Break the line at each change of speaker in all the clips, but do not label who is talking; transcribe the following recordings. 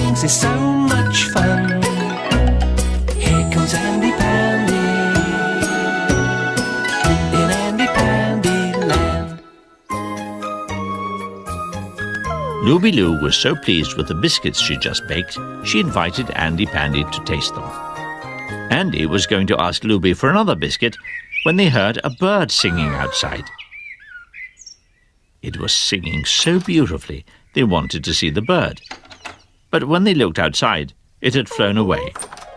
sings is so much fun. Here comes Andy Pandy in Andy Pandy Land.
Looby Loo was so pleased with the biscuits she just baked, she invited Andy Pandy to taste them. Andy was going to ask Looby for another biscuit when they heard a bird singing outside. It was singing so beautifully they wanted to see the bird. But when they looked outside, it had flown away.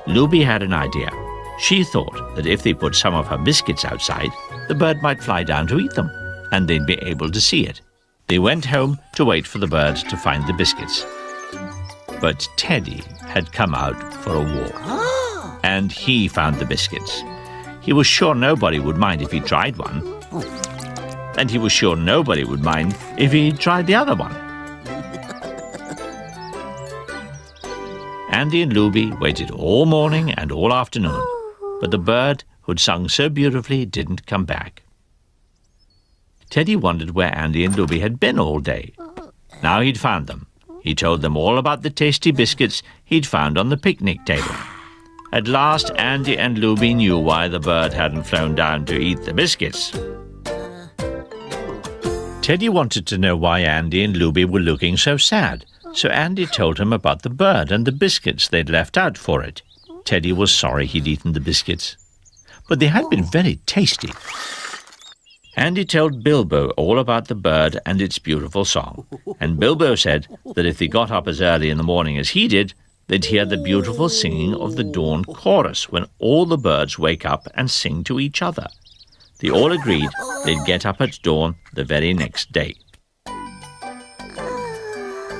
Looby had an idea. She thought that if they put some of her biscuits outside, the bird might fly down to eat them, and they'd be able to see it. They went home to wait for the bird to find the biscuits. But Teddy had come out for a walk, and he found the biscuits. He was sure nobody would mind if he tried one, and he was sure nobody would mind if he tried the other one. Andy and Looby waited all morning and all afternoon, but the bird who'd sung so beautifully didn't come back. Teddy wondered where Andy and Looby had been all day. Now he'd found them. He told them all about the tasty biscuits he'd found on the picnic table. At last, Andy and Looby knew why the bird hadn't flown down to eat the biscuits. Teddy wanted to know why Andy and Looby were looking so sad, so Andy told him about the bird and the biscuits they'd left out for it. Teddy was sorry he'd eaten the biscuits, but they had been very tasty. Andy told Bilbo all about the bird and its beautiful song, and Bilbo said that if they got up as early in the morning as he did, they'd hear the beautiful singing of the dawn chorus when all the birds wake up and sing to each other. They all agreed they'd get up at dawn the very next day.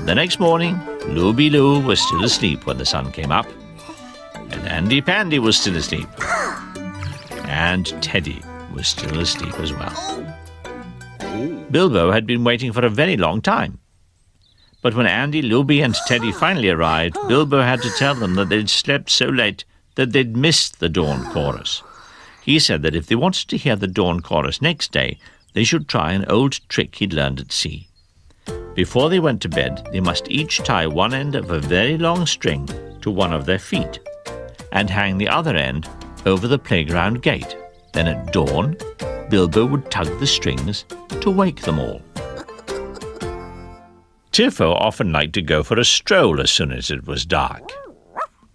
The next morning, Looby Loo was still asleep when the sun came up, and Andy Pandy was still asleep, and Teddy was still asleep as well. Bilbo had been waiting for a very long time, but when Andy, Looby and Teddy finally arrived, Bilbo had to tell them that they'd slept so late that they'd missed the dawn chorus. He said that if they wanted to hear the dawn chorus next day, they should try an old trick he'd learned at sea. Before they went to bed, they must each tie one end of a very long string to one of their feet and hang the other end over the playground gate. Then at dawn, Bilbo would tug the strings to wake them all. Tiffo often liked to go for a stroll as soon as it was dark.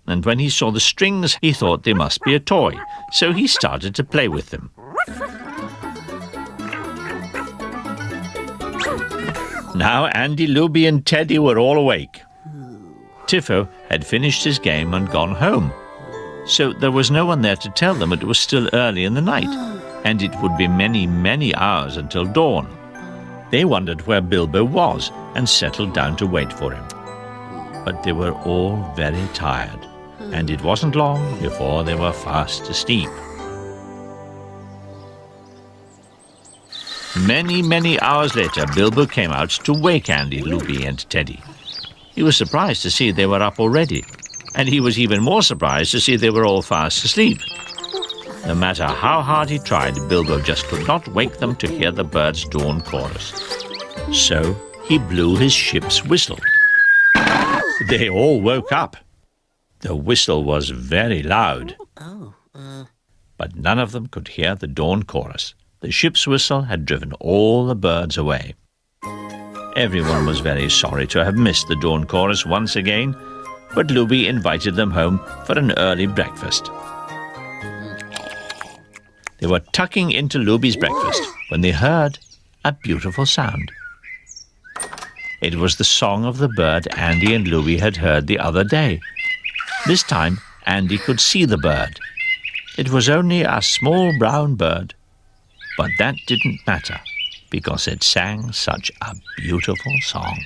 And when he saw the strings, he thought they must be a toy, so he started to play with them. Now Andy, Looby and Teddy were all awake. Tiffo had finished his game and gone home, so there was no one there to tell them it was still early in the night, and it would be many, many hours until dawn. They wondered where Bilbo was and settled down to wait for him. But they were all very tired, and it wasn't long before they were fast asleep. Many, many hours later, Bilbo came out to wake Andy, Looby and Teddy. He was surprised to see they were up already, and he was even more surprised to see they were all fast asleep. No matter how hard he tried, Bilbo just could not wake them to hear the bird's dawn chorus. So he blew his ship's whistle. They all woke up. The whistle was very loud, but none of them could hear the dawn chorus. The ship's whistle had driven all the birds away. Everyone was very sorry to have missed the dawn chorus once again, but Looby invited them home for an early breakfast. They were tucking into Looby's breakfast when they heard a beautiful sound. It was the song of the bird Andy and Looby had heard the other day. This time, Andy could see the bird. It was only a small brown bird, but that didn't matter because it sang such a beautiful song.